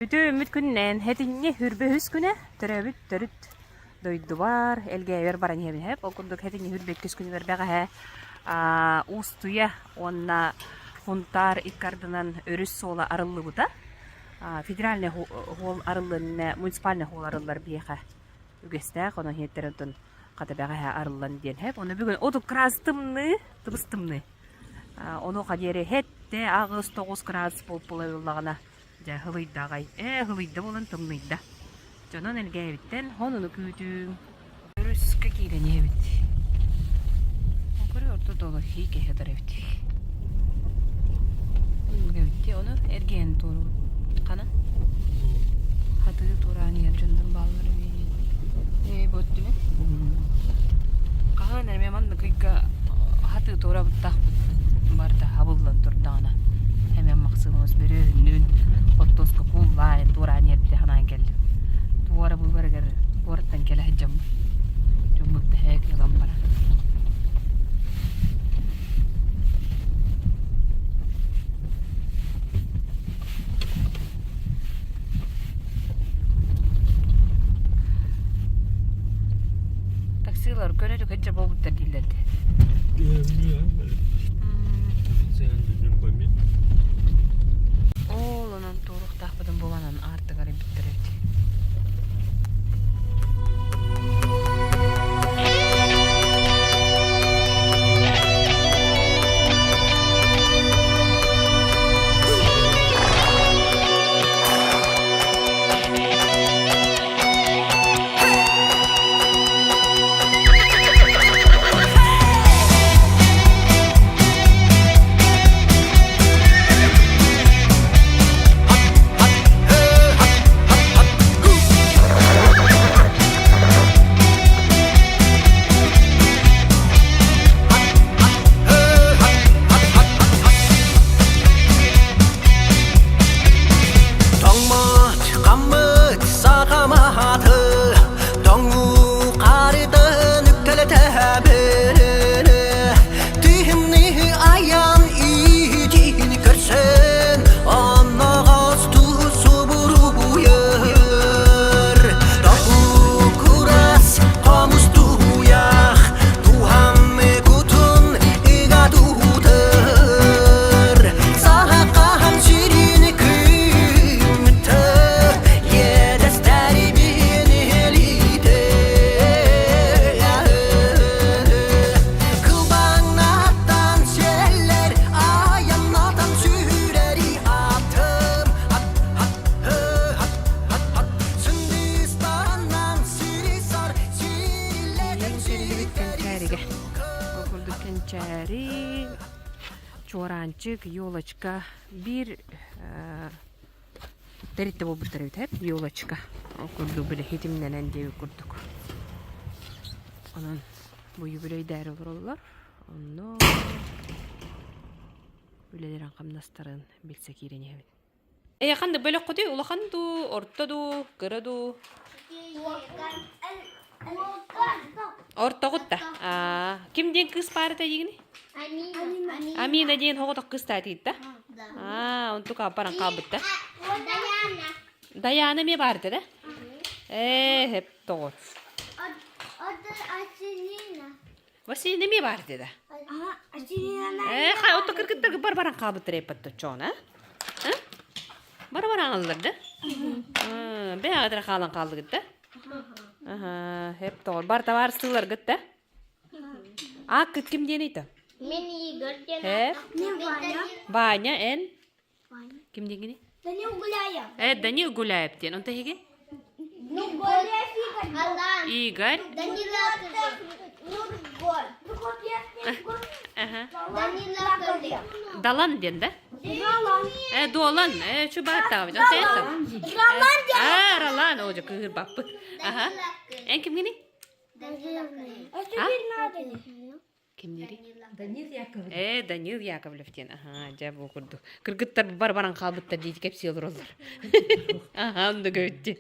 Bütün ümit günnen hedinni hürbehüs güne töröbüt törüt doydu var elgever baran hebin hep okunduk hedinni hürbeküs günü verbeğe he ustuya onna funtar ikkardынан örüs sola arıllı bu da federalne hol arıllığına municipalne hol arıllar biyehe ügestek onun hiyetlerinin katabeğe he arıllan diyen hep onu bugün odu krastımны tıbыстымны onu kaderi hette ağız 9 gradus bolup bulayıllağına hılıyda hılıyda olan tımlıyda. Canın elge evitten honunu küydüm. Örüskü giyleni evit. Okuru orta dolu hike hedar evit. Evitti onu ergen doğru kana. Hatığı torani yer canından bağları ve bottu mu? Kahan ermeman da kıyka hatığı tora bıttah barda habullan turdağına. Hemen maksımız bir ünlün ottoska kullain tuoraan yerti hanaan kelli. Tuora bulvargar tuortan kela jam. Jumut hek lampara. Taksilar göre de kaçça babutlar dillerdi. Oğlanın doğruk tahbıdın babanın artık arayıp bittirirdi. Çorancık, yolaçka bir deritte bu bir hep yolaçka okurdu böyle hedimden ende okurduk. Onun bu yübüley değer olurlar. Onu böyleler ankamnastarın bilsek iğreni evet. Yakanda böyle kodu, ulakandu, ortadu, kıradu. Orta kutta. Kim diyen kız parta yigini? Amina diyen hokotak kız tatita. Untuk apa orang kabut da? Dayana mi parta da? Hep doğru. Vasini mi parta da? Kay otu kırkıttır barbaran kabut repatto çona. Barbaran alır da? Ben kadar kalan kaldı gitti. Hep doğru. Barta var sığlar gitti. Kıt kim diyen ita? Hep. Vanya en? Kim diyen gini? Daniel Gulayev. Daniel Gulayev diyen. Onta hegi? Igor. Dalan diyen de? Dolan. Şu barta var. Onta etam. Ralan. Oca kıhır bappı. En kim gini? Kim diri? Daniel Yakovlev. Daniel Yakovlev diyen. Cevap okurdu. Kırgıtlar barbaran kalbıtlar deydik hepsi olurlar. Onu da gördü.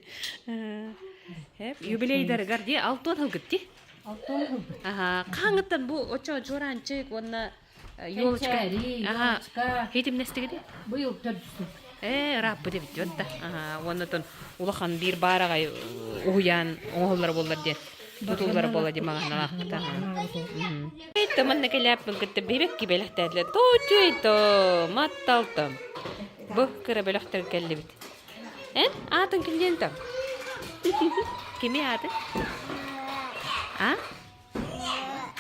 Hep юбилейдер гарди алтын хылгытти. Алтын хылгыт. Каңыттан бу очо жоранчык онна ёлочка. Хетим нестигиди? Быйыл төрдүстүк. раппы деп бит да. Оннотон улахан бир барагай уян оңоллар боллар де. Тутулар бола ди маганалакта. Таманна келяп гытты бебек кибелехтәдле. Тутуйто матталты. Бу кыра белехтер келли бит. Атын килген там. Кими аты?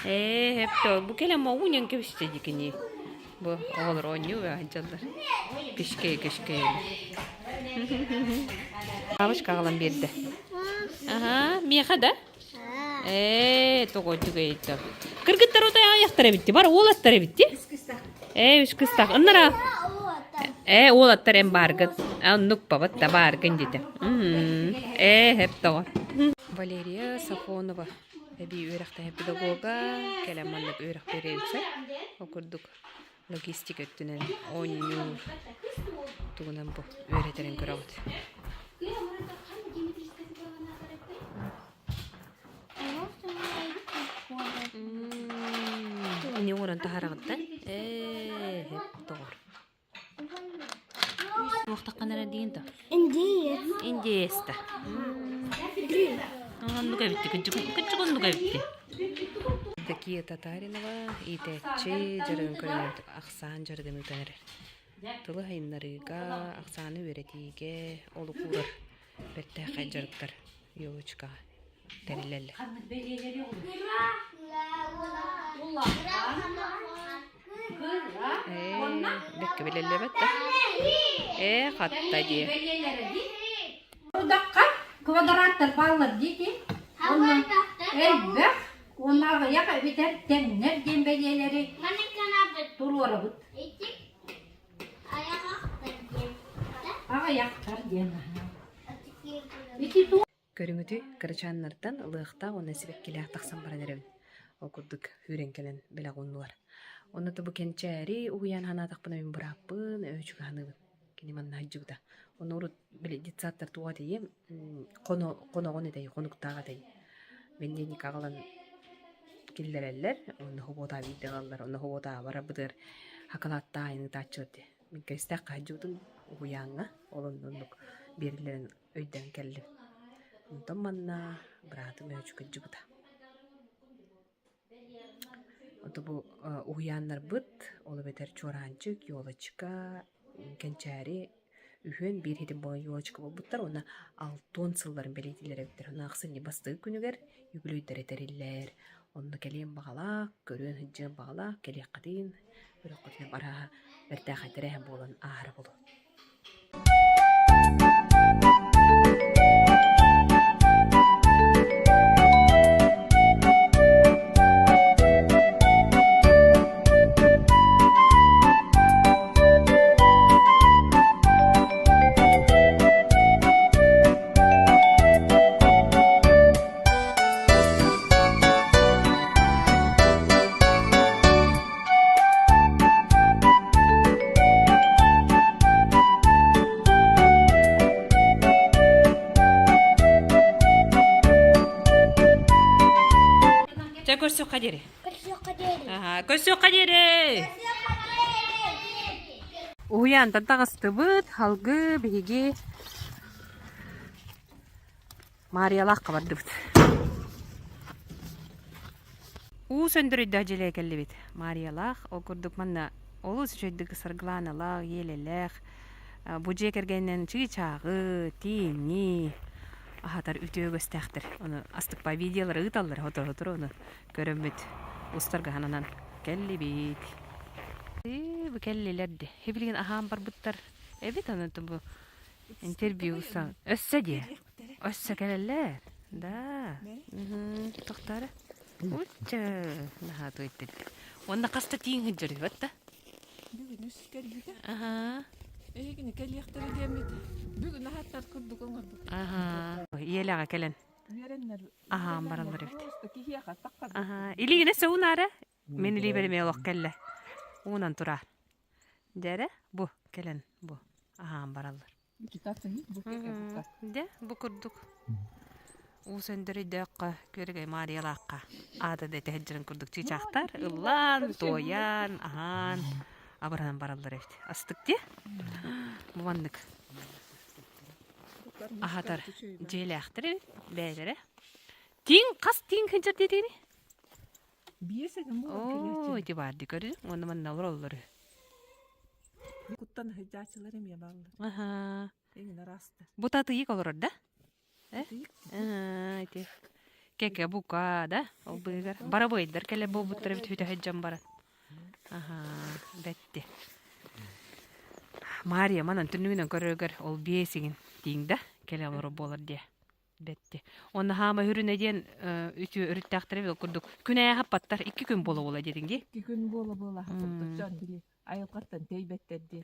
Hepto. Bu kele ma unyan kebiste dikini. Bu olur onyu ve hançallar. Kışke. Avuç kağılan berdi. Miyaha da? Togocu geydi. Kırgıtlar o da ayaktara bitti. Bara oğlatlara bitti. Üsküstak. Onlara. Oğlatlar en bargıt. Annuk babat da bargın dedi. Hepto. Valeria Safonova. Bir öğretmen pedagoga, kelamanlık öğretmen verilse, okurduk logistik ötünen 10 yıl tuğunan bu öğretmenin kıravat. Ne oran taharagıtta? Hep doğru. Vakti kanara deyin de? Indiyesta. Nuga bitti, küçük nuga bitti. Takiye Tatarinova, İteci, jarın köyüne aksan jargın utanır. Tılı hayınlarıga, aksanı öğretige, olu kurar. Bette kaycarıklar, yoğuçka, terilerle. Bekle belirle bette. Hatta diye. Kvadrattır bağlar dedi. Onun elbek, onları yaka biter, temler, dembeyeleri. Durur bu. Ağa yaktar diye. Көрүңүтү кырычаннардан ылыакта оны сибеккеле таксан баран эребин. Окурдук хүрен келен белагуннуар. Онута бу кенчери уян ханатакпына мен бураппын, өчүгө ханыбын. Кени манна жугда. Онурут биле дитсаттар туга дейм, коногону дей, конуктага дей. Мендени кагалан киллерелер, оны хобота видеалар, оны хобота барабыдыр. Хакалатта айны тачыды. Мен кестак кажудун уянга, олондук берилерин өйдөн келди. Онтон манна братым өчүгө жугда. Онто бу уяннар быт, олу бетер чоранчык, ёлочка, кенчери үһөн бир хедин болан юлачка болбуттар, оны 6 сылларын белейтилер эбиттер. Оны аксыны бастыгы күнүгер үгүлүйдер этериллер. Онны келен багалак, көрөн хыджын багалак, келек кадын, өрөк кытын бара берте кайдыра болан ары болу. Көрсөк кадери. Көрсөк кадери. Уян тантагыстыбыт, халгы биги Мариялак кабардыбыт. Сөндүрүдө желе келдибит. Мариялак окурдук манна олус жөйдүк сыргланалак, елелек. Бу жекергенен чыгычагы, тийни. Ахатар үтөө көстәхтер. Оны астыкпа видеолар ыталлар хото-хото оны көрөмөт. Устарга хананан келли бит. Бу келлилерди. Хебилген ахам бар буттар. Эбит аны бу интервьюса өссө ди. Өссө келелер. Да. Токтары. Учча. Наха тойтты. Онда каста тиң хыжыр батта. Бүгүн үскөрбүгө. Эгини келиектер демит. Бүгүн хаттар курдук оңордук. Иелага келен. Мереннер. Баралар бит. Кихияка таккан. Илигине саунара. Мен или береме олок келле. Унан тура. Дере бу келен бу. Баралар. Китатын бу кекебука. Де бу курдук. Сөндүрү дөккө көргөй Мариялакка. Ада де тежирин курдук чичактар. Ыллан, тоян, Абыран баралар эфти. Астык де? Buvanlık. Ahatar jeleaktır beylere. Tin kas tin hıncar dediğini. Biyesegin bu. Oo, iti vardı görü. Onu manna vurulları. Kuttan hıcacılarım ya bağlı. Aha. Engin arastı. Bu tatı iyi olur orada. Iti. Keke buka da. O bıygar. Bara boydur. Kele bu butları bir hıccam bara. Aha. Betti. Maria manan tünümünün görüyor. Ol biyesigin. Tin da. Kele olur bolar diye. Betti. Onda hama hürüne diyen ütü ürüttəktiri okurduk. Güneye hapattar 2 gün bolu ola dedin di. 2 gün bola hapattan bile. Ayılqattan teybetler diye.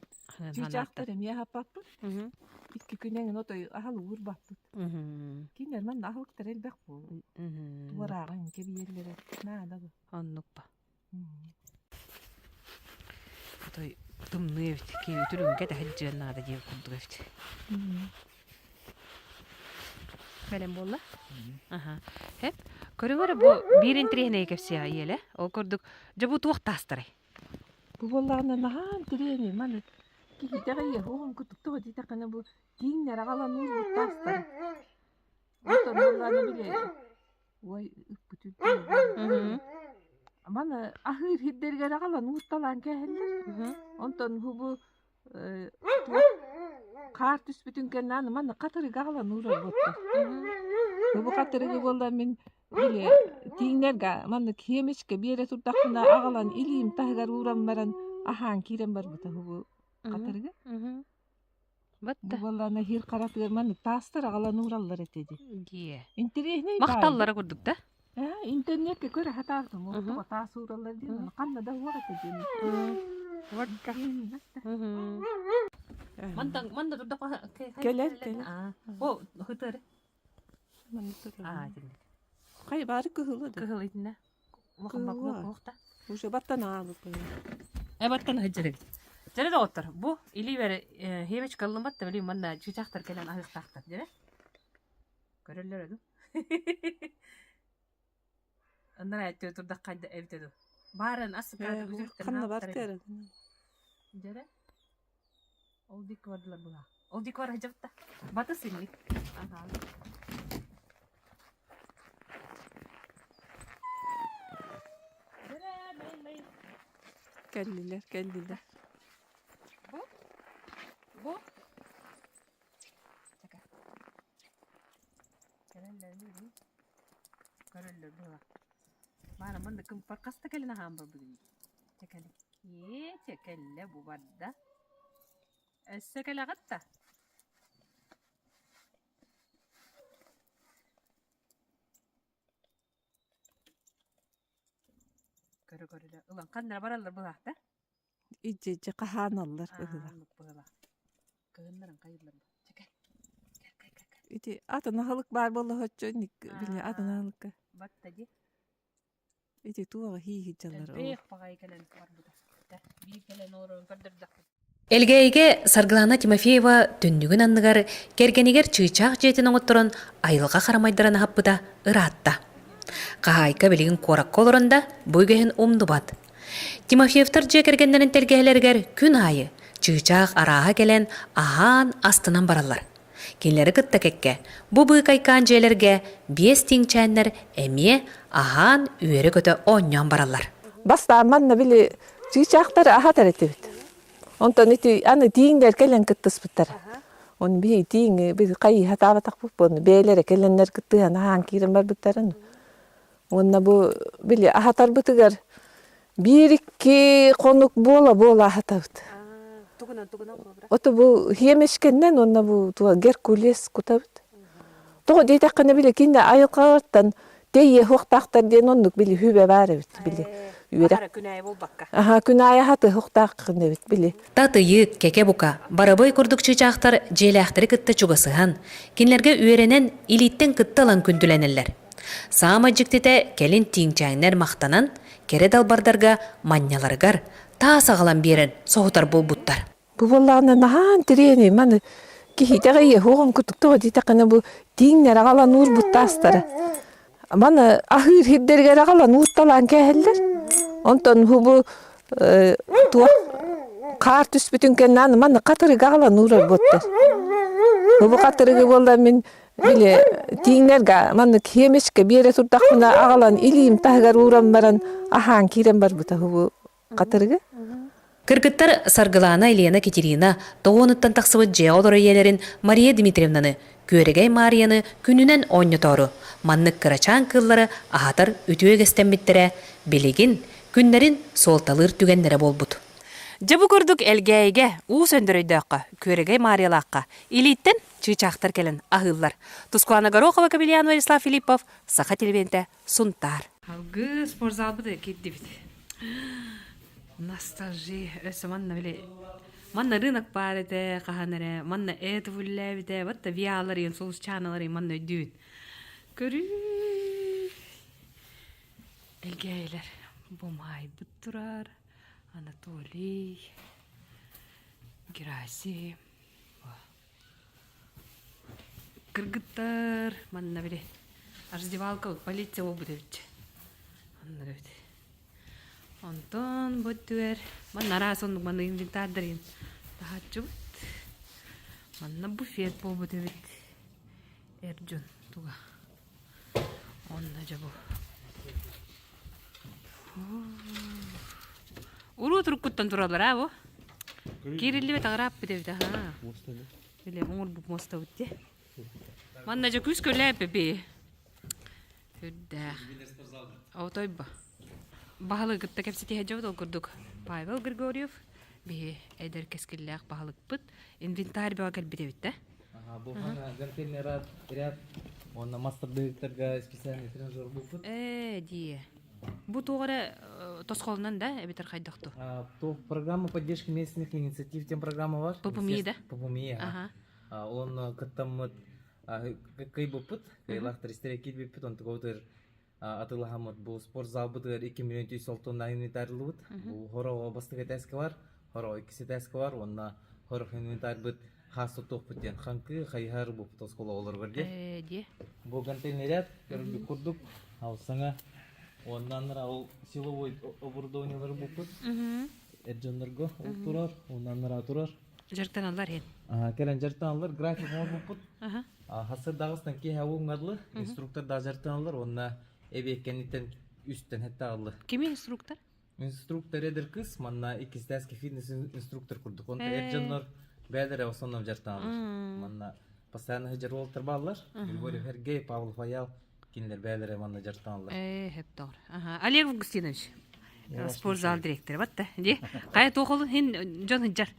Çiçaklarım ya hapapı. 2 günen otoy ahal uğurbapı. Kinler man ahlıktır elbek bu. Duvarağın kebi yerlere. Nada bu. Annukpa. Otoy tımlı evti. Ki ütürün kete hıccı nada diye okurduk evti. Kalem bolla. Aha. Hep körüngörü bu birin trihine kepsi ya iyele. O kurduk. Jabu tuğuk tastırı. Bu bollağına nahan trihine manı. Ki hiddeğe hoğun kutuk tuğu ditakana bu dinler ağalan uğur bu tastırı. Otan bollağına bile. Vay ıppıtı diye. Mana ahir hidderger ağalan uğur talan keheller. Ondan bu kart üst bütün kenarını mana katırı ağalan uğur botta. Bu katırı bolla men bile tinlerga mana kiyemeşke bir yere tuttakına ağalan ilim tahgar uğram baran ahan kirem bar buta bu katırı. Batta. Bu bolla nahir karatır mana tastır ağalan uğrallar etedi. Diye. İnternet Maktallara kurduk da. Ha internetke göre hatardım. O tas uğrallar diye kanna da vaqt edin. Vodka. Manda durda Gelir. O hıtır. Şimdi. Kay bari kıhıladı. Kıhıl itine. Vakın bak vakta. Uşa battan alıp. Battan hıcırı. Jere de otur. Bu ili veri hemeç kallım batta bileyim manna çiçaktar kelen ahık taktar jere. Görürler ödü. Ondan ayette turda kayda evde du. Baran asıl kardı üzülükten. Kanna var tere. Jere. Ol dik vardılar buna. Ol dik var hıcıpta. Batı sinlik. Aha. Geldiler. Bu. Çaka. Gelenler ne? Görürler buna. Bana bunda kım farkasta gelene hamba bugün. Çekali. Çekelle bu barda. Essekele gatta. Görürler. Ulan kanlara barallar bu hafta. İyice kahanallar. Bıhıla. Kığınların kayırlar. Çekal. Gel. İyice adına halık var bolla hoççonik. Bile adına halık. Battacı. İyice tuğa hihicalar. Beyik bagay gelen var bu da. Bir gelen orun kırdırdak. Элгейге Саргылана Тимофеева түндүгүн анныгар кергенигер чыычаак жетин оңотторон айылга карамайдыран хаппыда ыраатта. Кахайка билигин коракка олоронда буйгехин умдубат. Тимофеевтар же кергендерин тергеhelергер күн айы чыычаак арааға келен аhaan астынан баралар. Кинлери кытта кекке бу быйкайкаан жээлерге 5 тиңчәннер эмие аhaan үөрө көтө оонньоон баралар. Basta manna bile çiçakları ahatar etibit. Ondan iti ana diğinler gelen kıttıs bitter. On bir diğin bir kayı hata batak bu bunu beylere gelenler kıttı ana hangirin var bitterin. Onna bu bile ahatar bitigar. Bir iki konuk bola ahatabıt. Tuguna Oto bu hiyemeşkenden onna bu tuğa Gerkules kutabıt. Tuğa deytakını bile kinde ayılqağırttan Deyye hoqtaqtar den onnuk bile hübe var evet bile. Ahara günay bol bakka. Aha günaya hatı hoqtaq evet bile. Татыйы кеке бука барабой курдук чыычаактар желяактары кытта чугасыхан кинлерге үөренен илиттен кытталан күндүленелер. Саама жиктите келин тиңчәңнер мактанан кере далбардарга манняларгар таасагалан берен соғутар болбуттар. Bu bollağına nahan direni manı ki hidəğə hoğun kutukta ditaqana bu dinlər ağalan uğur buttastar. Mana ahir hidderger ağalan uğurtalan keheller. Ondan bu tuğa Kar түспүтүн kennan manna katırıga alan uğrar botta. Bu katırıga bolda men bile tiğnerga manna kemeşke bir yere turdakmına ağalan ilim tahgar uğram baran ahan kirem бар бута bu katırıga. Кыргыттар Саргылана Елена Катерина тоғыныттан тақсыбы же олар иелерин Мария Дмитриевнаны, көрегей Марияны күнінен ойны тору. Маннык кырачан кыллары ахатар үтіе кестенбиттері, билигин күннерин солталыр түгеннері болбут. Жабы көрдік әлгәйге уыз өндірөйдіққа, көрегей Мариялаққа, илиттен чычақтар келін ахыллар. Тускуана Горохова, Кабельян, Владислав Филиппов, Саха телевенті, Сунтар. Алғы спортзал бұды кетті біді. Ностальжи, өсі манна біле. Манна рынок бар еді, қағанары, манна әді бүлі біді, бәтті виялары, солыс чаналары, манна өйдүйін. Көрі. Әлгәйлер, бұмай бұд тұрар. Анатолий, Герасим, кыргыттар, манна біле, раздевалка, полиция ол бұды бітчі. Манна бітті. Антон бұттуер, манна расондық, манна инвентардарин. Тағатчы бұд. Манна буфет бол бұды бітті. Эрджон, туға. Онна жабу. Уру туруккуттан туралар, або. Кирилли бет аграп бит ха. Биле оңор бу моста үтте. Манна жа күз көлөп бе. Хүддә. Аутойба. Бахалы гытта кепсити хаҗабыт олкурдук. Павел Григорьев бе эдер кескилләк бахалык бит. Инвентарь бага бит бит. Бу хана гантеллер ряд. Онна мастер директорга специальный тренажер булып. Дие. Бу тоғыры тосқолынан да, әбетер қайдақты? То программа поддержки местных инициатив, тем программа var. ППМИ, да? ППМИ, он кыттамыт кай бупыт, кай лахтар истерекит бипыт, он төгөтөр атылахамыт. Бу спорт зал бутыр 2 миллион 200 тонна инвентарь лут. Бу хорого бастыгы тәскі бар, хоро икisi тәскі бар, онна хорог инвентарь бут хас тотоқ бутен. Ханкы хайхар бупыт тосқола олар бар де. Де. Бу гантельный көрүлүп курдук. Ал саңа ondan o silovой оборудованиялар булып, эджондарга турар, ondan турар. Жартаналар хен. Келен жартаналар график булып. Хасыр Дагыстан ки хавуңадлы инструктор да жартаналар, онна эбеккенитен үсттен хетта алды. Ким инструктор? Инструктор эдер кыз, манна икистәски фитнес инструктор курдук. Онда эджондар бәдере основном жартаналар. Манна постоянно хәҗәр булып баллар. Григорий Сергей, Павел Фаял кинлер бәлере манна жартаналар. Хеп doğru. Олег Августинович. Спортзал директоры батта. Де. Кая тоқылы хен жон хыжар.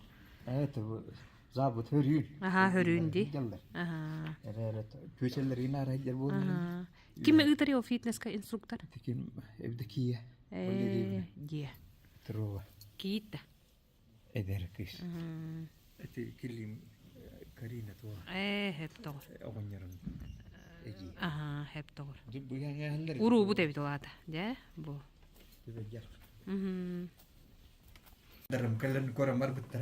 Это забыт хөрүн. Хөрүн ди. Evet, köşeler yine arayacak bu. Kim ытырый фитнеска инструктор? Tekin evde kiye. Де. Trova. Киитта. Eder kız. Eti kilim Karina tuva. Hep doğru. Oğunların. Hep doğru. Bu yanlar. Uru bu devit olada. De bu. Güzel. Dalam kalian korang mar better.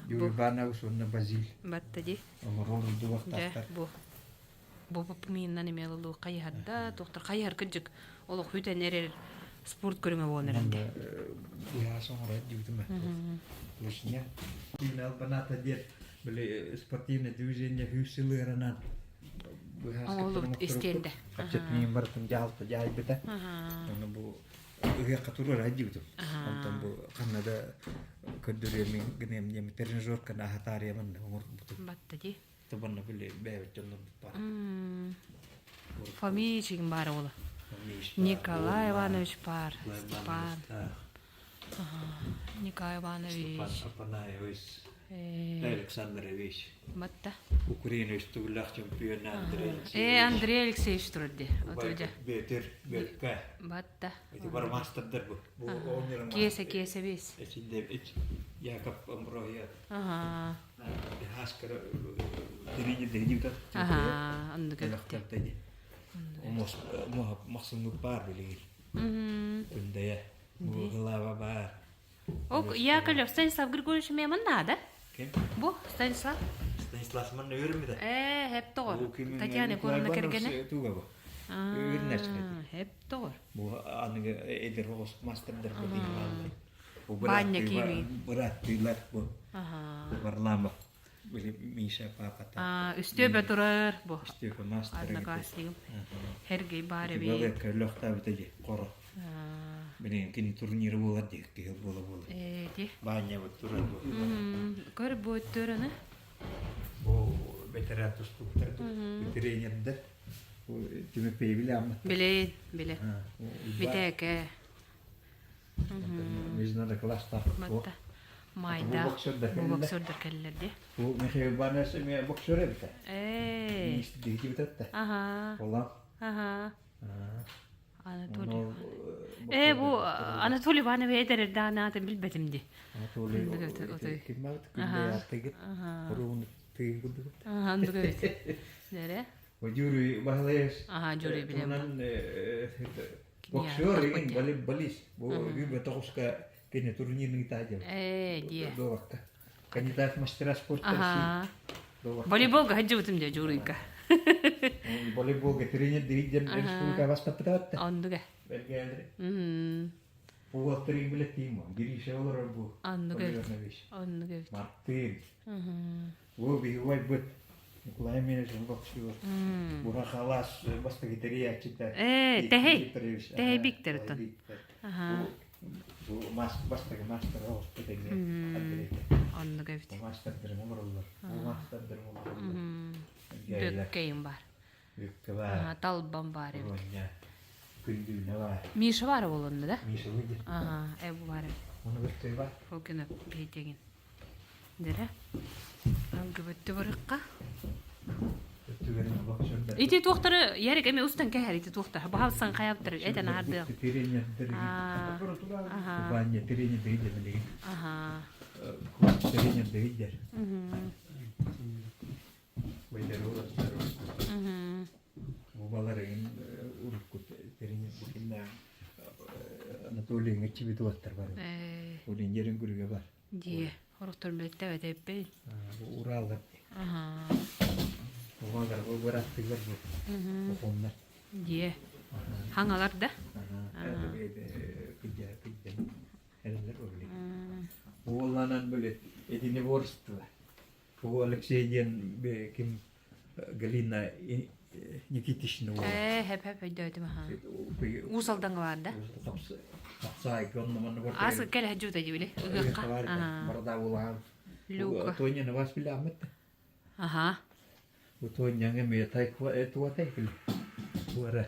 Juli bana usun Bazil. Batta di. Rol du waktu De after. bu. Bu papminna nemelu qayhadda doktor qayhar kıcık. Olu hüten erer sport körüme bolnerende. Ya sonra juga mah. Terusnya final banata dia beli sportifnya diujiannya hussileranan. Olu istende. Kapcet mimbar penjahal penjahal beta. Karena bu iya katurur aja gitu. Nonton bu karena ada kedurian genem yang trенажер kena hatari mana umur betul. Batta di. Teman beli bel contoh par. Фамилия бар ола. Николай Иванович пар. Степан. Николай Иванович. Апанаевич. Александрович. Батта. Украинович тугулах чемпион Андрей. Андрей Алексеевич турди. Отуja. Бетер, бетка. Батта. Это бар мастердер bu. Bu oynayan. Кесе бес. İçinde Jakob Amroya. Haskar dirinya dari juga. Andı Kelak götte. tadi. Omos maksudnya par beli. Bunda ya. Bu helava bar. Ok, Яковлев Станислав Григорьевич меман надо? Kim? Bu Станислав. Stanislas mana yürü de. Hep doğru. Tatyana koruna kergene. Tu gak bu? Yürü nerede? Hep doğru. Bu anı eder hos masterder bu dinle. Баня киви. Быраттыйлар бу. Ага. Варламов. Были Миша папа. Үстөбө турар бу. Степа мастер. Одноклассником. Хергей бары би. Böyle köylökta bitecek koro. Benim kini turniri bulat diye ki bola. Ди. Banyak betul bu. Көр бу төрөнө. Bu veteratus tuktar tu. Veterinerinde. Bu tüme peyvili ama. Биле. Битеке. Международный класста. Матта. Майда. Bu boksörder Бу боксердер келлерди. Bu Mikhail Banes mi boksör evde. İşte değil gibi tatta. Ага. Olan. Ага. Анатолий. Бу Анатолий Иванович эдер даанатын билбетимди. Anatoly. Kim var? Künde artık. Korun tüyüldü. Андыгы. Нере? O Yuri Bahlayes. Ага, жюри билем. Ondan boksör ingin balis. Bu gibi tokuska kene turnirin kita aja. Дие. Doğakka. Kandidat mastera sport tersi. Ага. Doğakka. Волейболга хаджыбытымде жюрийка. Voleybol getirenya dirijen respublika vaspat tatta. Андыга. Belgeleri. Мм. Bu oturing bile tim. Giri şevler bu. Андыга. Андыга. Андыга. Martin. Мм. Bu bir vay but. Nikolay Menes'in boksör. Bura halas basta giteriya çita. Tehey biktir ton. Ага. Bu basta master host pedenge. Андыга. Bu master dermo varlar. Bu master dermo varlar. Мм. Gayla. Бөккейим бар. Yükke var. Талбам бар. Ronya. Gündüğüne var. Миша бар болонду да? Mişe uydu. Ага, бу бар. Onu götürü var. Ол күнү бетеген. Дере. Аңгыбытты барыкка. Götürüne boksör. Ити туохтары ярик эме устан кәһәр ити туохтар. Баһалсан каяптыр. Этен арды. Терenya dergi. Banya terenya dergi demeli. Ага. Terenya dergi. Böyle uğraşlar. Мгм. Bu baların urukut terenya bugünle Anatoli'nin içi bir duvarlar var. Onun yerin gürüge var. Дие. Хоруктор билетте бетеппей. Bu Ural'da. Ага. Bu var bu bıraktılar bu. Bu onlar. Дие. Хаңалар да? Kıca. Herler öyle. Bu olanın böyle edini borçtular. Bu Alexey'in kim Galina Nikitish'in o. Hep ödödüm ha. Усалдан бар да? Kapsay konumunu var. Асы кел хаджута жибили. Угакка. Ага. Barda ulan. Люка. Tonya ne vas bile Ahmet. Ага. Bu Tonya nge tuwa taykil. Tuara.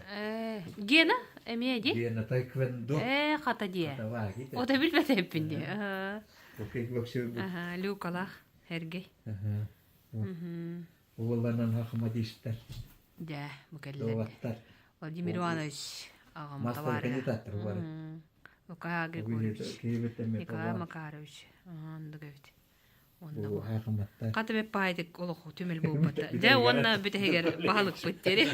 Гена эмеди? Dia na taekwondo. Хата дие. Tawa gitu. Ота билбетеппинди. Bu kickboxer bu. Ага, люкалах хергей. Bu olanın hakkıma dişler. Да, мукелле. Doğatlar. Владимир Иванович агам Master товары. kandidattır var. Лука Григорьевич. Kıymetli Николай Макарович. Андыгавит. Онда Bu бу. hakkımatlar. Катыбек пайдык олох түмел болбата. Да, онна бүтегер баалык бүттери.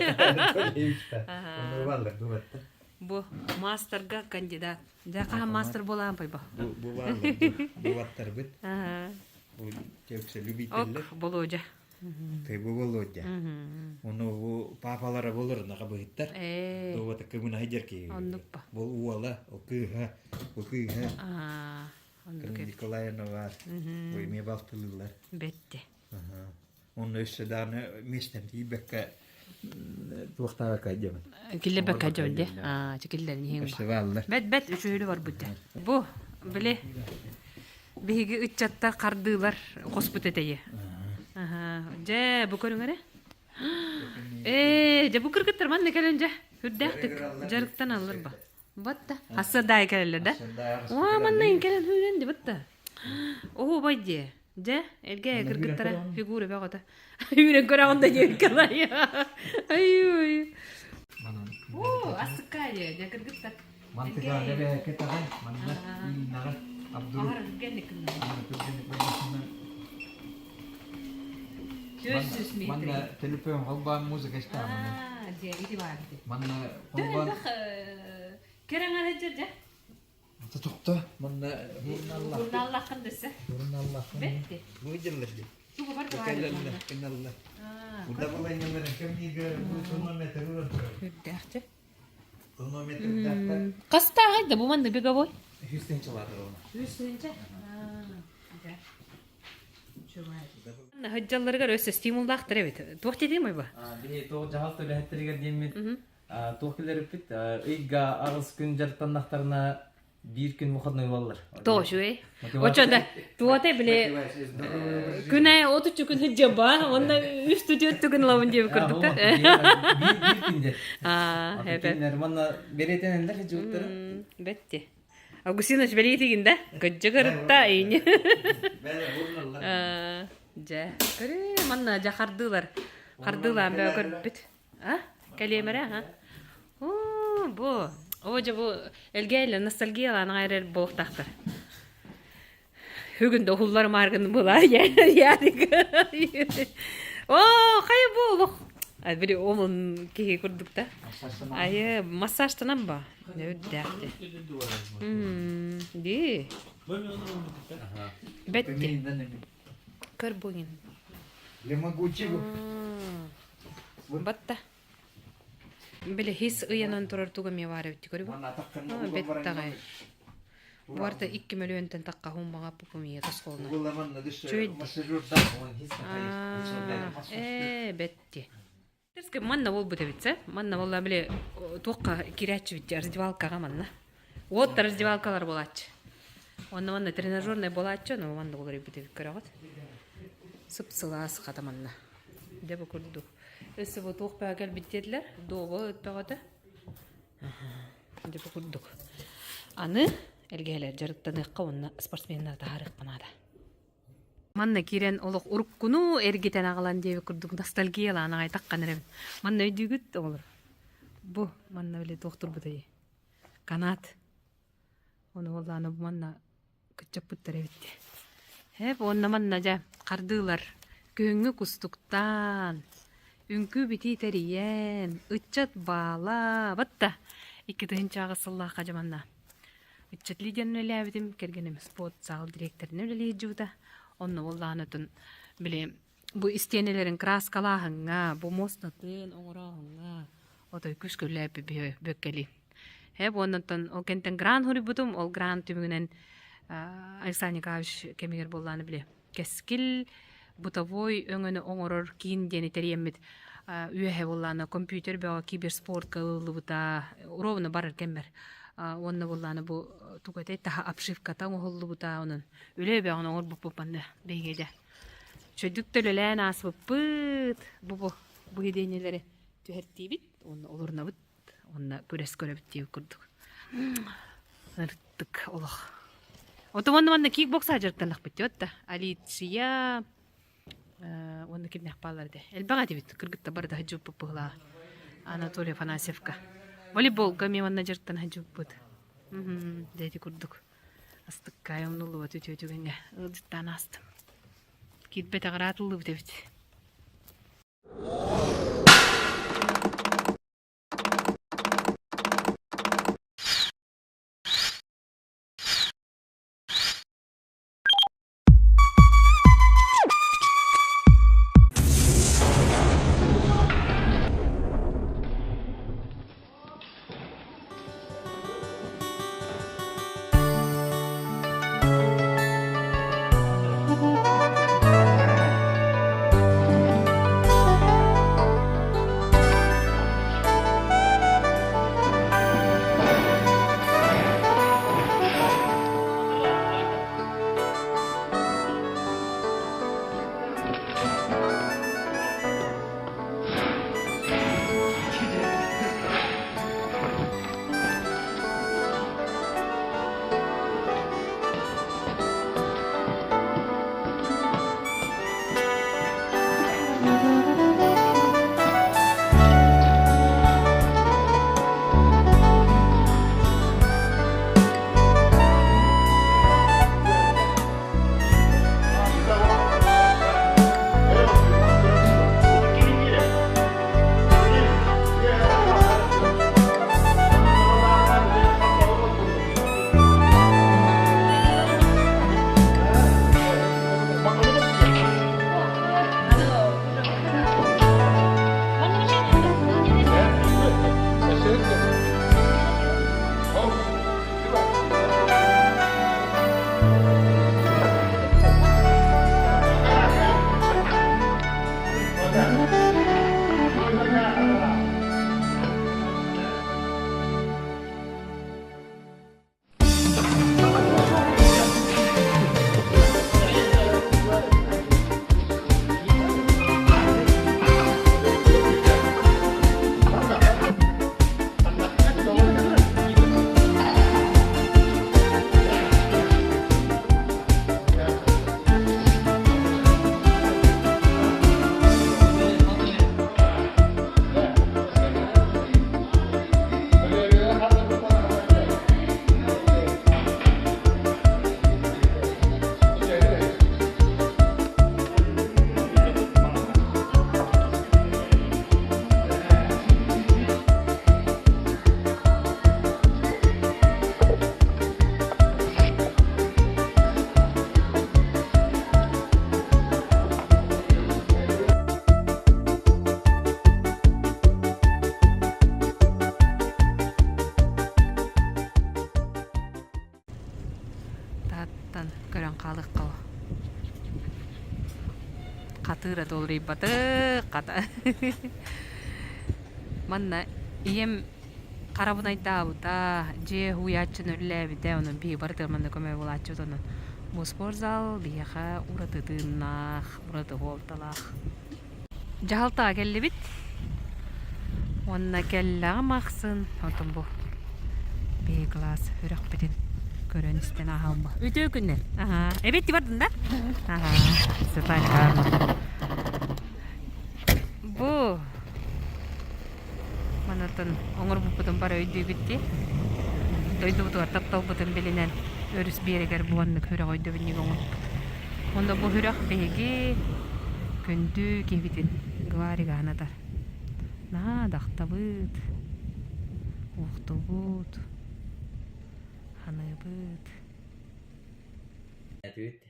Onu varlar doğatlar. Бу мастерга кандидат. Да, каха мастер болам пайба. Bu varlar. Doğatlar bit. Ага. Bu çevkse lübiteller. Ок, боложа. Tabi bu bolodja. Onu bu papalara bolur naka bahittar. Doğata kemuna hajar ki. Onduk pa. Bol uala. O kıha. O kıha. Ага. Ондук. Nikolay'ına var. Bu imi baltılılar. Бетте. Onun üstüden mistem tibekka tuğtava kayacağım. Киллебек хаджолде. Чекиллерин хин. İşte varlar. Бет үшөйлү бар бүтте. Бу биле биги үччатта кардылар коспут этеги. Же бу көрүңөрө? Же бу кыргыттар ман некелен же. Хүрдәктик. Жарыктан алыр ба. Батта. Хасадай келелер да. Ва маннан келен хүренди батта. О байде. Же элге кыргыттара фигура багата. Хүрен көрөгөндө жер калай. Ай. О, асыккайы, же кыргыттар. Mantıka ne be ketahan. Manna nara Abdul. Ар генник. Сөзсүз метри. Manna telefon halban müzik istemem. Же иди барды. Manna halban. Кереңер эжер. Tutukta. Manna hurnallah. Бурналлах кындысы. Hurnallah. Бетти. Bu yıllardı. Суга бар Kellerle. Kenarla. Bu da bu yılların kemiği bu tonometre var. Хүрдәхте. Tonometre derler. Каста хайда бу манды беговой. 100 жылатыр оны. Үсінче? Хыджалларыгар өссө стимулдактыр эбит. Туох дедим ойба? Би то жаал төлөһөттөргөр демит. Туохкилер бит ыйга агыс күн жартандактарына bir gün выходной болалар. Тошу Очонда туоте биле күнэ отучу күн хыджаба, онда үстү төттүгүн лавын деп көрдүк та. Bir günde. Хепе. Кинер манна беретенендер жууттар. Бетти. Августинович белетигинде көжөгөртта ийни. Жа. Көрө манна жахардылар. Кардылар бе көрбүт. Калемере ха. Бу Ожа бу элгейле ностальгиялан айрер болуктактыр. Бүгүндө хуллар маргын була ярик. Кай болук. Бир омун кеге көрдүк да. Массажтанам ба. Өддакты. Ди. Бетти. Көрбөгүн. Лемагучи. Батта. Биле хис ыянан турар тугаме бар өттү көрбү? Беттагай. Буарта 2 миллионтен такка хумбага пупумия тосколна. Бетти. Терске манна бол бутебитсе. Манна болла биле токка кирячы бит раздевалкага манна. Вот раздевалкалар болачы. Манна тренажерный болачы, но манна болар бутебит көрөгөт. Сыпсылас катаманна. Деп көрдүк. Өсі бұл тоқ бәгәл біттеділер, доғы өтпәғады. Деп күрдік. Аны әлгәлер жарықтаныққа онына спортсменлерді харық қанады. Манна керен олық ұрық күні әргетен ағылан деп күрдік. Ностальгиялы анағай таққан әрем. Манна өйдігіт олыр. Бұ манна біле тоқтыр бұдай. Канат. Оны оланы бұл манна күтчап бұттар әбітті. Хәп, онына манна жа қардылар. Көңі күстіктан. Үнкү бити териян, үтчат бала, батта. Икки тыгынчагы сыллах кажаманна. Үтчат лидерін өлі әбітім, кергенім спорт зал директорын өлі жууда. Онны олланытын, біле, бұ истенелерін краскалахыңа, бұ мостнатын оңырағыңа, отой күш көлі әпі бөккели. Хәп, оннытын, ол кенттен гран хұры бұдым, ол гран түмігінен Александр Николаевич кемегер болланы біле. Кескіл, бутовой өңөні оңорор кийин дени териеммит үйәһе болланы компьютер бәга киберспорт кылы бута ровно барыр кеммер онны болланы бу тугате та обшивка та оңоллу бута онун үле бәга оңор буппанды бейгеде чөдүктөлөлән асбыппыт бу хеденелери түһәртибит онны олорнабыт онна көрәс көрөбүт дип күрдүк ырттык олох отомонны манна кикбокс ажыртанак бит өтта алитсия оны киднах паларды. Элбага дебит кыргытта барда хаджуп пыгла. Анатолий Афанасьевка. Волейбол гами манна жырттан хаджуп бут. Деди курдук. Астыккай омнулу өтө-өтөгөнгө ылдыттан астым. Китбете каратылды дебит. Батыра долрый баты ката. Манна ием карабын айтабыта же уячын өлләбите онун би бартыр манна көмө булачы онун. Бу спорт зал бияха уратытыннах, ураты болталах. Жалтаа келлибит. Онна келлага максын, отун бу. Би класс үрөк битин көрөнүстен ахалма. Үтө күннен. Эбетти бардын да? Сыпайка. Бу манатын оңор бупутун бара өйдүү битти. Өйдүү бутуар таптал бутун белинен өрүс берегер буанны көрө ойдуу бинник оңор. Онда бу хүрөк беги күндү кебитин гварига анатар. На дактабыт. Уктубут. Ханыбыт.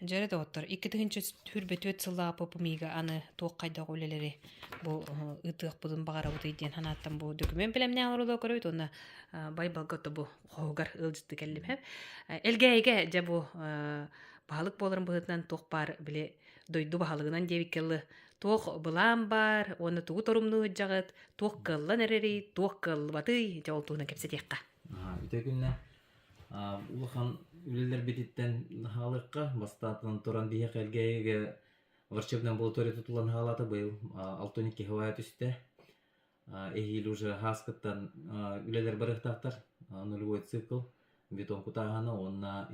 Жere доктор, 2-нче хүрбөт өт сылла попумига аны тоок кайда өлелери. Бу ытык будун багара бут иден ханаттан бу документ белемне алырды көрөйт, оны байбалгото бу хогар ылжытты келдим хеп. Элгейге же бу баалык болорун быгытынан тоок бар биле дойду баалыгынан дебик келли. Тоок былам бар, оны тугу торумну жагыт, тоок кыллан эрери, тоок кылбаты жолтуна кепсетекка. Үтөгүнне улахан үлелер бититтен халыкка бастатынан туран бие келгеге врачебный амбулатория тутулан халаты быйыл 6-12 хавая түсте. Эхил уже хаскаттан үлелер барыктактар, нулевой цикл, бетон кутаганы, онна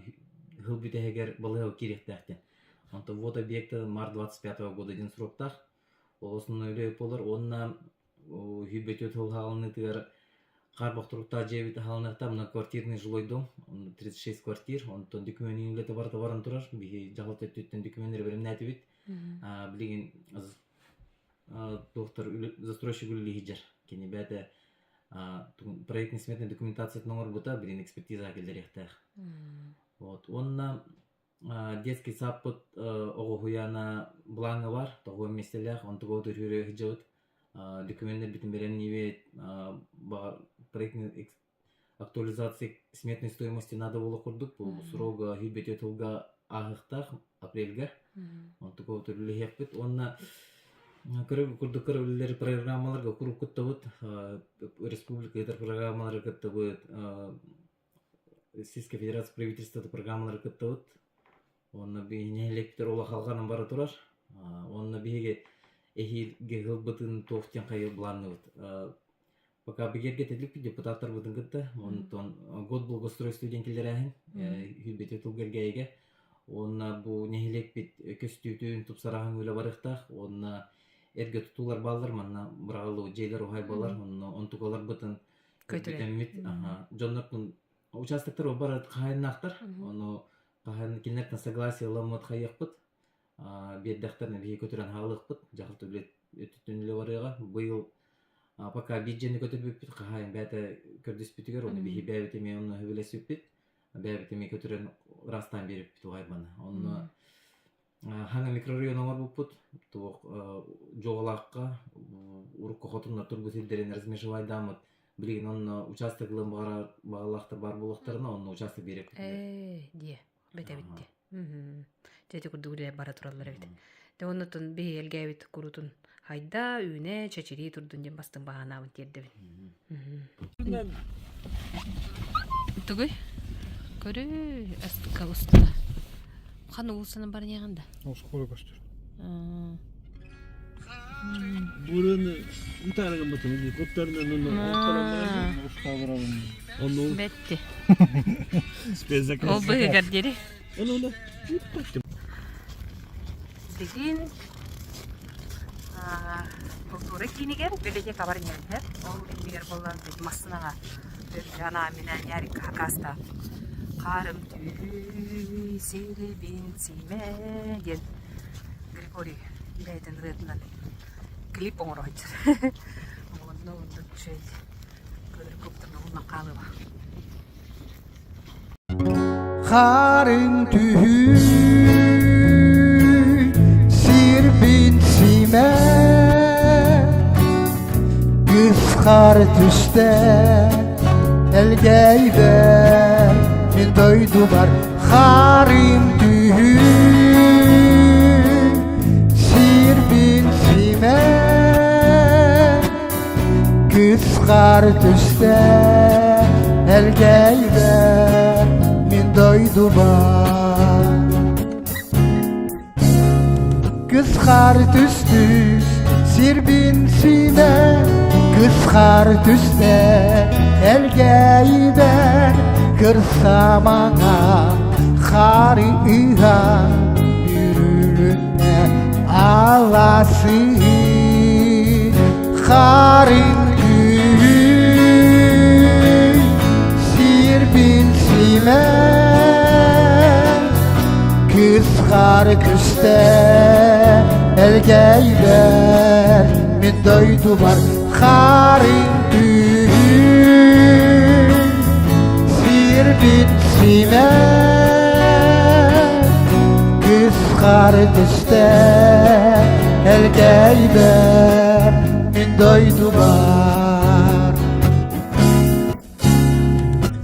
хыл битегер балыгы керектәкте. Онто вот объекты март 25 года ден сроктах. Олосын үле болар, онна хүбетөт хыл халыны тигер Карбахтурукта жебит халнакта мына квартирный жилой дом, 36 квартир, онтон документ үлете барда баран турар, биги жагалт өттүттен документтер берем нәтибит. Билеген доктор застройщик үле хиджар. Кени бәте проектный сметный документация номер бута, билен экспертиза келдерехтах. Вот, онна детский саппыт огохуяна бланга бар, того местелях, он того түрүрө хиджабыт. Документтер битин берен небе проектной актуализации сметной стоимости надо было курдук. Бу срога хибет өтүлга агыктах апрельга. Он такого түрлі хеппит. Онна курдук көрөлөр программаларга куруп кыттабыт. Республика этер программалары кыттабыт. Российская Федерация правительства программалары кыттабыт. Онна бейне электр ола халганын бара турар. Онна бейге эхилге гылбытын тофтен кайы бланны. Пока бегерге тедлик депутаттар бутын кытты. Онтон год благоустройства денкелерәһин хүбет өтүлгергәйге. Онна бу нехилек бит көстүтүн тупсараһын үле барыктах. Онна эрге тутулар балдар манна быралуу жейлер ухай балар. Онна онтугалар бутын көтөмит. Жоннордун участоктор бар кайнактар. Ону кайын кинерден согласие ламат хайыкпыт. Беддахтарны бие көтөрөн халыкпыт. Жакылты билет өтүтүнүлө барыга. Быйыл пока биджени көтөрбүппүт, кайын бәте көрдөспүтүгөр, ону бие бәбитеме ону хөбөлөсүппүт. Бәбитеме көтөрөн растан бериппит угайбаны. Ону хаңа микрорайон бар буппут. Тук жоголакка урукка хотунна турбу силдерин размешивайдамыт. Билген ону участоклын багалактар бар булактарына ону участок берип. Дие, бете-бите. Тети курдугуле бара туралар бит. Де онутун би элгебит курутун хайда үйне чечири турдун ден бастын баганабын тердебин. Тугуй көрү астыка уста. Каны улсунун бар няганда? Школа көстөр. Бураны итарыгын бутун, коттарынан аны Устабырабын. Ону Бетти. спецзаказ. Ол быгар дери. Ону Деген культура кинигер белеге кабар нердер. Ол кинигер болған бит масынага жана менен ярик хакаста. Карым түү серебин симе ден Григорий Бейтен Реднан клип оңоройт. Онно чөй көрүп көптөрдө макалы бар. Karın tühü sirbin sime kızkar tüste elgeyde min doydu var. Karın tühü sirbin Kızkar düşte el geyber min doydular Kızkar düştüz sirbin sine Kızkar düşte el geyber Kırsamana harika yürürüne Ağlası harin gün Sirbin sime Kızkar küste el geyber min doydular harin gün Sirbin sime Kızkar küste el geyber min doydular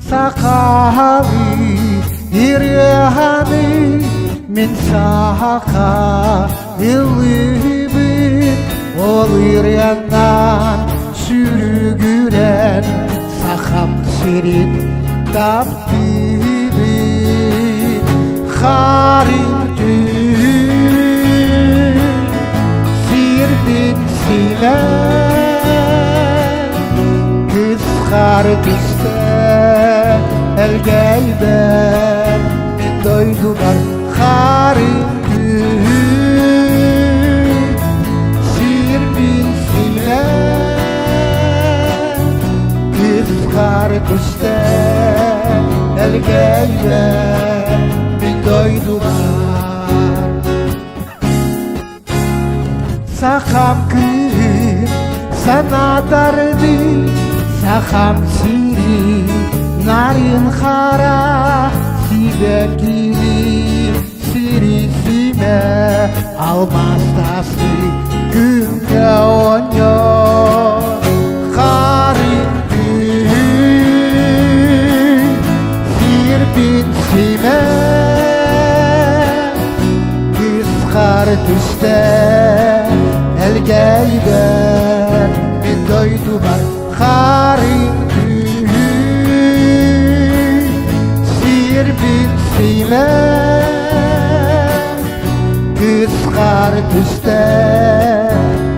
Sakavi irhani min sahaka yıllıbı Ol iryandan sürgülen sakam sirin taptibi Harin tüm sirbin silen Kızkar düşte el geyber min doydular harin tüm sirbin silen Kızkar düşte el geyber min doydular Sakam kır sana dardı Sakam siri narin hara Sibekiri siri sime Almaz tası günde onyor Harin gün sirbin sime Kızkar düşte el geyber min doydular harin gün sirbin sime Kızkar düşte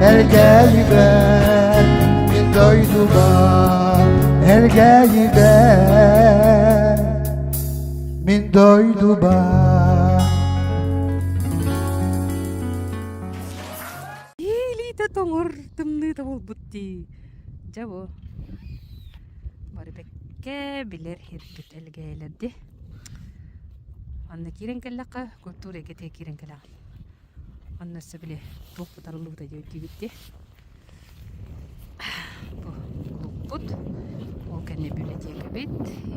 el geyber min doydular el geyber min doydular Илите тоңор тымныта болбутти. Жабо. Бары бекке билер хирбит элгейлерди. Анна кирен келлакка көттүр экете кирен келак. Анна себиле тук бутарлык да жөтүбүтти. Бут. Ол кенне библиотека бит.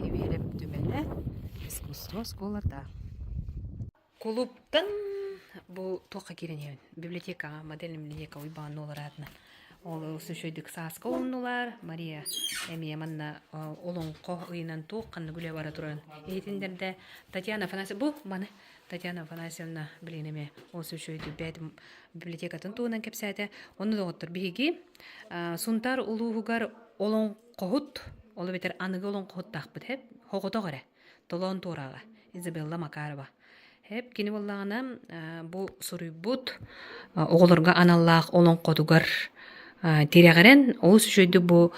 Эбелеп түмеле. Искусство школада. Клубтан бу тока кирен библиотека, модельный библиотека уйбан олар атна. Ол сөшөйдүк сааска олнулар. Мария эми манна олонко ыйнан туукканны күлө бара туран. Эйтиндерде Татьяна Афанасьевна бу маны Татьяна Афанасьевна билинеме ол сөшөйдү бэт библиотекатын туунан кепсәте. Оны доготтор биги сунтар улуугар олонкохут олу бетер аныгы олонкохут тахпыт хеп хогото горе. Толон турага Изабелла Макарова. Хеп кини боллагана бу суруйбут оголорга аналлаах олонкотугар тирегерен ол сөйдү бу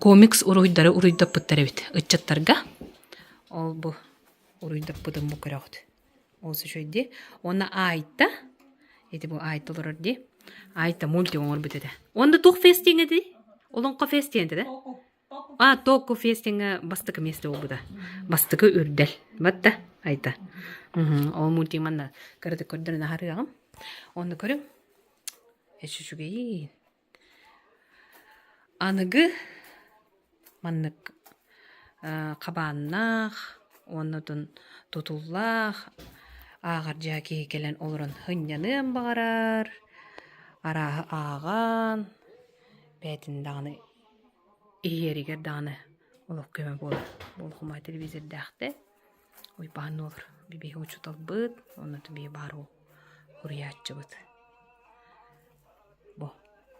комикс уруйдары уруйдаппыттар бит ыччаттарга ол бу уруйдаппытын бу көрөт ол сөйдү оны айта эти бу айтылыр ди айта мульти оңор битеде онда тук фестинге ди олонко фестинге де току фестинге бастыкы месте болбуда бастыкы үрдел батта айта ол мульти манна көрөт көрдөрүн харыгам оны көрүң эшүшүгей аныгы маннык кабааннаах оннотун тутуллаах аагар жаки келен олорун хыннянын багарар араа ааган бетин даганы иеригер даганы олох көмө болхума телевизордахте ой баан олор биби учуталбыт онноту би бару хуриячыбыт бо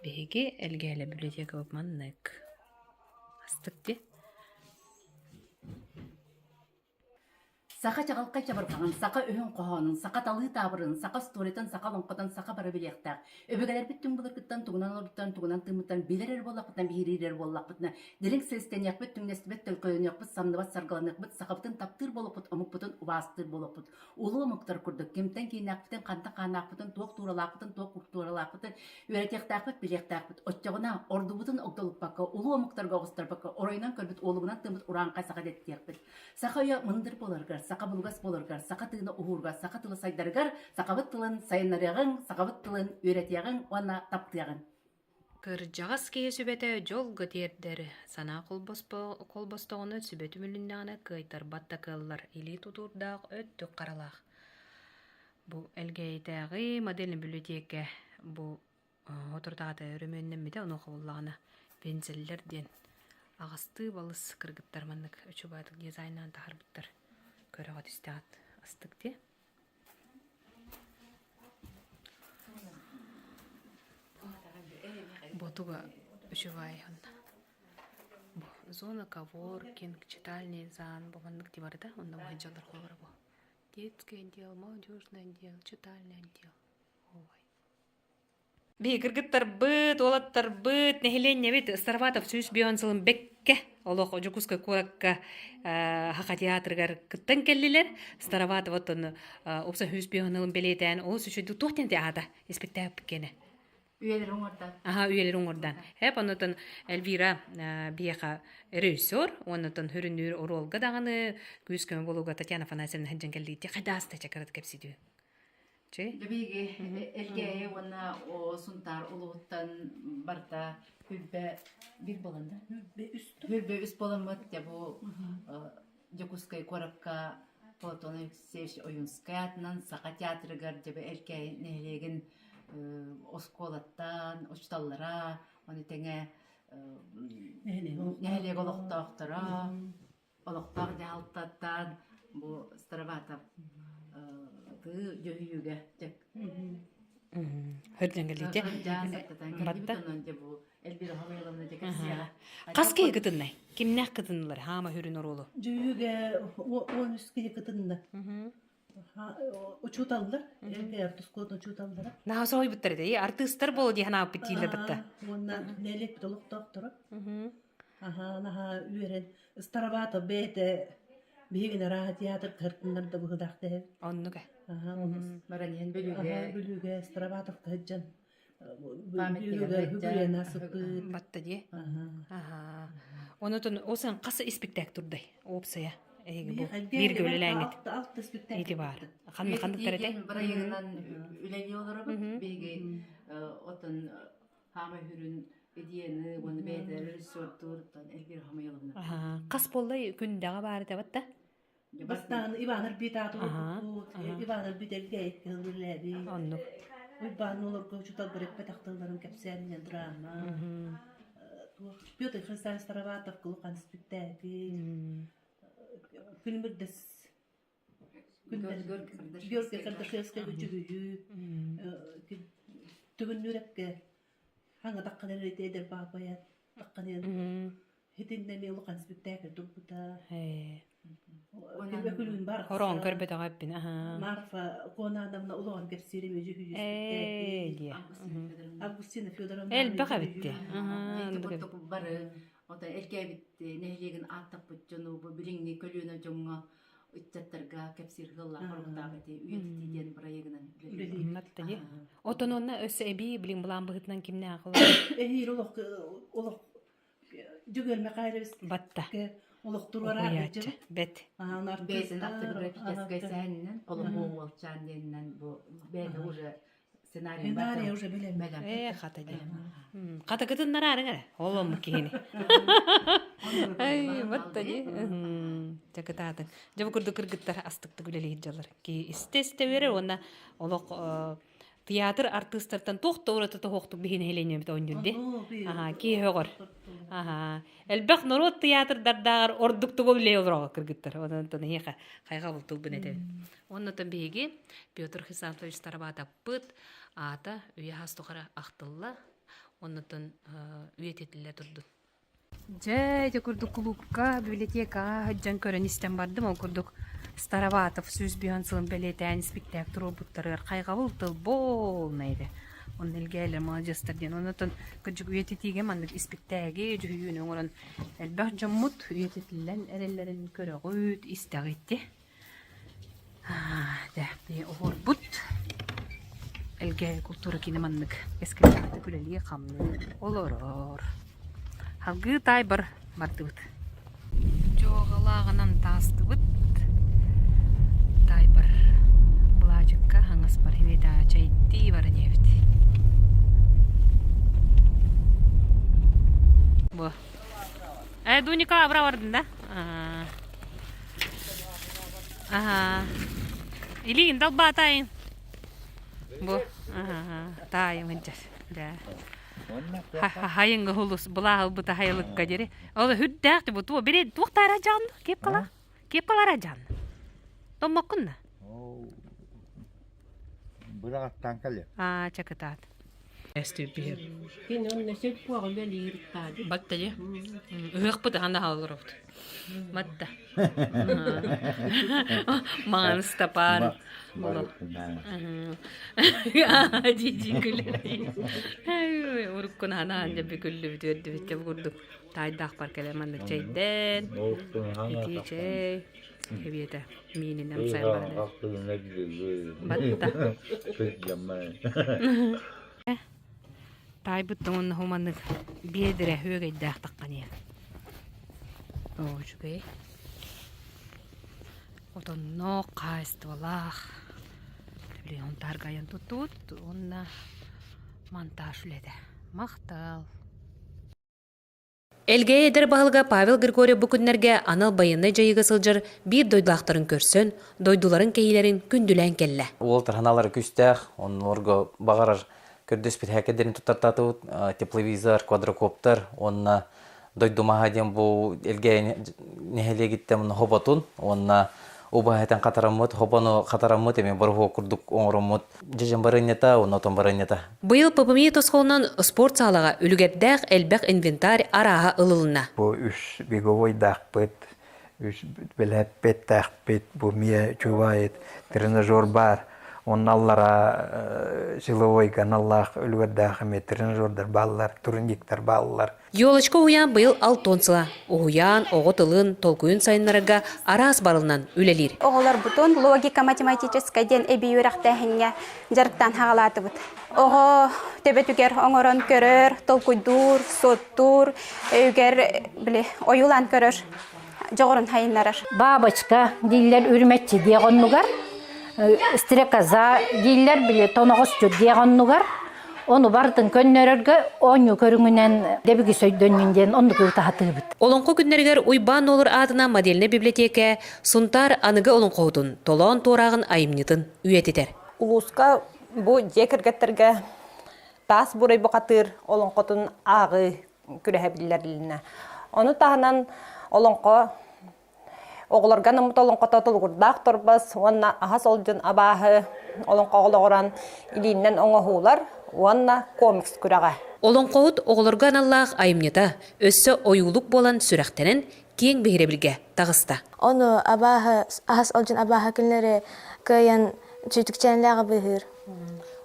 биги элгеле библиотека маннык астык Сақа чағалқай чабырғағын, сақа өйін қоғанын, сақа талы табырын, сақа сторитын, сақа лонқадан, сақа бары білектақ. Өбігелер біттін бұлырғыттан, туғынан орыттан, туғынан тымыттан, білерер болақпыттан, бейірер болақпытына, делің сілістен яқпыт, түңнестібет, төлкөлін яқпыт, самдыбат сарғалан яқпыт, сақапытын таптыр болақпыт, омықпытын, убастыр болақпыт. Улы омықтар күрдік, кемтен кейін яқпытын, қанта қанақпытын, тоқ туралақпытын, тоқ құртуралақпытын, өретектақпыт, білектақпыт, отчағына, ордубытын оқтолып баққа, улы омықтарға оғыстар баққа, орайынан көрбіт, олығынан тымыт, уранға сақа деттияқпыт. Сақа ұя мындыр боларғар, сақа булгас боларгар, сақа тыны уһургар, сақа тылы сайдаргар, сақабыт тылын сайынарягын, сақабыт тылын өретягын, уанна таптыягын. Кыржагас кие сүбете жол göтердер. Сана колбостоғыны сүбет мүліннағына кайтар баттакыллар или тутурдақ өттік қаралақ. Бу әлгейтәғи моделін библиотека бу отыртағаты өріменнен бете оны қолағына пензелдерден ағасты балыс кыргыттар маннык өчі байтық дизайнан тахарбыттар. Көріға түстіғат астық де. Ботуға үші бай. Зона коворкинг, читальный зан, бомандык дебарда, онда махаджалар қолар бұл. Детский отдел, молодежный отдел, читальный отдел. Бей кыргыттар быт, олаттар быт, нехеленне бит, Староватов сүйіс бейонсылын бекке, олық жукуска куракка хақа театргар кыттан келлилер. Староватов оттон опса сүйіс бейонсылын белетен, ол сүйшіді тоқтен театр, спектакль біккені. Üyeler оңырдан. Üyeler оңырдан. Hep ondan Elvira biyaqa rejissör, ondan hürünür orolga dağını, güskön boluga Tatyana Afanasьевна hajjan geldi. Qadasta çakarat kapsidu. Дебеге элгее уна о сунтар улуттан барта хүлбе бир боланда. Хүлбе үс боламыт деп бу Жокускай коракка Платон Алексеевич Оюнскаятнан сака театрыгар деп элгее нелеген осколаттан, очталлара, оны теңе нелег олықтақтыра, олықтақ жағылттаттан бу Староватов жөйюге тек. Hörden geldi. Батта. Эльвира Хамиловна декасия. Қас кей кытыннай? Кимнәк кытынлар? Хама хүрін оролу. Жөйюге 13 кытынна. Учуталдар, элге артыскот учуталдар. На сой буттар дей, артистар бол ди хана биттилер битта. Онна нелек толук доктор. Наха үйрен Староватов бете бигине рахат театр кыртындар да быдакты. Оннуга. Маранен Бүлүгө Староватов кыджан. Бүлүгө насып батта ди. Онотон осан касы спектакль турдай. Опсая. Bir gölelengit. İti var. Kandı tarete. Burayından üleli olarak bege otan hama hürün ediyeni onu beyde resorturdan Elvira Hamilовна. Kas bollay күндәгә бары табатта. Бастан Иваныр бит атып, Иваныр бит элге кылдырлады. Онну. Уйбан олар көчүтал берек петактыларын кепсәнен драма. Петр Христофор Староватов кылган спектакль. Күнбердес Георгий Кардашевский жүгүжү түгүнүрөккө хаңа такканер эдер бабая такканер хетинден мелукан спектакль дупута күлүн бар Хорон көрбөт агаппин. Марфа Конадовна улуган кепсиреме жүгүжү Августина Федоровна Эл бага битти. Бары ота элге битти нехлеген аттап бүтчөнү бу билиңни көлүнө жоңго үттаттарга кепсир гылла хоргутагы үйөтүден проегинен Маттаги. Отононна өсө эби билиң булан быгытнан кимне акыл. Эхир улук жүгөлме кайрыбыз Батта. Улук тургара Бет. Анар бесин автографической сценинен олугу болчан денен бу беде уже сценарий уже билем. Хатади. Ката кытыннар арыңа. Олом кини. Ай, баттади. Жакататын. Жабы курду кыргыттар астыкты күлелейт жалар. Ки истесте берер онна олок театр артисттардан тохто урата тохтук бихин хеленем бит ондюнде. Ки хөгөр. Элбек народ театрдардар ордуктугу биле олрого кыргыттар. Онтон хека кайга бултук бенете. Оннотон биги Петр Хрисантович Староватов пыт ата үйе хастухара актылла. Оннотон үйететиле турду. Жайда курдук клубка, библиотека, хаджан көрөн истен бардым, ол курдук Староватов сүз бүйөн сылын белетән спектак туробуттарыр кайгабыл тыл болнайды. Он элгелер молодежьтарден, онотон кыжык үйететиге мандык спектаги жүйүн оңорон элбах жоммут үйететилен эрелерин көрөгүт истагитти. Да, би орбут элге культура кинемандык эскелерди күлели камны олорор. Халгы тайбыр бардыбыт. Жоғалагынан тастыбыт. Тайбыр булажыкка хаңас бар хемеда чайти бар нефт. Бу. Дуника абра бардын да? Ага. Илигин далба тайын. Бу. Тайын хынчар. Да. Хайынга хулус була бұта хайылыққа жері. Ол хүддәқті бұты о береді туқтара жан. Кеп қала? Кеп қалара жан. Томмаққынна? Бұрағаттан кәлі. Чакытат. Әсті бейір. Кен онна сөп буағын бәлі еріттады. Батта же? Үйек бұты қанда қалыр өпті. Батта. Маған ұстапан. Жиджи күлі. Уруккун ханан жабби күлі бүті өдді бітті бұғырды. Тайдақ бар кәлеманды чайден. Еті чай. Хебиета минин амсай барады. Батта. Тай бұттың оны хуманды бедірі өгейді ақтаққан ең. Жүгей. Отонно қайсты олақ. Он таргайын тұтут, онна монтаж үледі. Мақтал. Элге едер бағылға Павел Григорий бүкінлерге анал байыны жайығы сылжыр бір дойдылақтарын көрсін, дойдуларын кейлерін күнділән келі. Ол тарханалары күстәқ, оның орғы бағарар көрдөс бит хәкәдерин тутартатып, тепловизор, квадрокоптер, онна дойдумаға дем бұл элге нехеле гиттем хоботун, онна убахатан катараммыт, хобону катараммыт эми борго курдук оңороммыт, жежен барынята, онотон барынята. Быйыл ППМИ тосқолынан спорт салаға үлгердәқ әлбәқ инвентарь араға ылылына. Бу үш беговой дақпыт, үш біләппет дақпыт, бу мия чувайет, тренажер бар. Онналара силовой каналлах үлгердәқыме тренажердар баллар, турниктар баллар. Йолочко уян быйыл алтонсыла. Уян, оғы тылын, толкуын сайынларыға арас барылынан үлелер. Оғылар бұтын логика математическа ден әбей өрәқтәхінге жарықтан хағалаты бұд. Оғы төбетігер оңырын көрір, толкуйдур, соттур, өйгер ойулан көрір, жоғырын хайынларыр. Бабочка дейлер үрметчі деғоннугар, стрекоза дейлер біле тонығыс жүр деғоннугар, оны бардың көннерерге оңы көріңінен дебігі сөйдөнмінден оны көйті хатығы бұд. Олонқы күннергер уйбан олыр адына модельне библиотека сунтар анығы олонқоудun, толон торағын айымнетін үйететер. Улуска бұл жекіргеттерге тас бұрай бұқатыр олонқотын ағы күрәхәбілерлеріне. Оны тағынан олонқо оғыларға намыт олонқота тұлғырдақ тұрбас, онна ағас олжын абағы олонқо оғылығыран илейінен оңығулар, онна комикс күрәға. Олонқоуд оғылырған Аллах айымнета өссі ойулық болан сүрәқтенен кең бейребілге тағыста. Оны абағы, ағас олжын абағы күнлері көйен жүйтікчәнләғы бұйыр.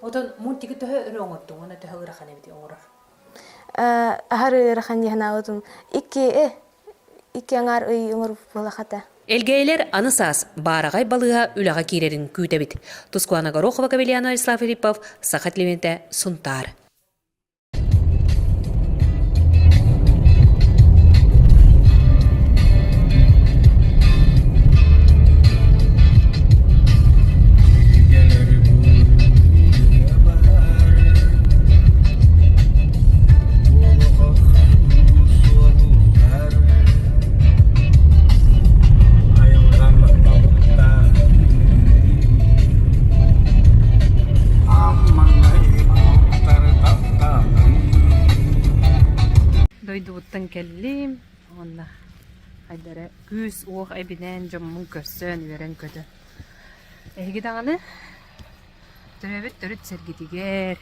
Отон мультики төһө өрө оңоттуң, оны төһө ырахан эбити оңорор. Ахары ырахан дихана отун. Икки аңар үй оңор болақата. Элгейлер анысас барағай балыға үліға кейлерін күйдебіт. Тускуана Горохова, Кавелиано, Ислав Филиппов, Сахат Левенте, Сунтар. Дойдуыттан келлим, онна айдары күз оқ әбінен жоммун көрсөн үйерен көді. Әйгі дағаны түрәбет түріт сәргетігер,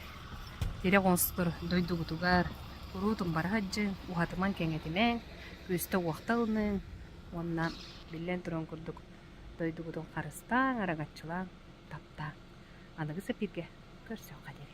тере қонсықтыр дойдуғытуғар, Урутун барахаджы, ухатыман кеңетимең, күстө уақталының, онна биллен туран курдук дойдугутун карыстаң, арагатчылаң, тапта. Анығы сапирге көрсөк қаден.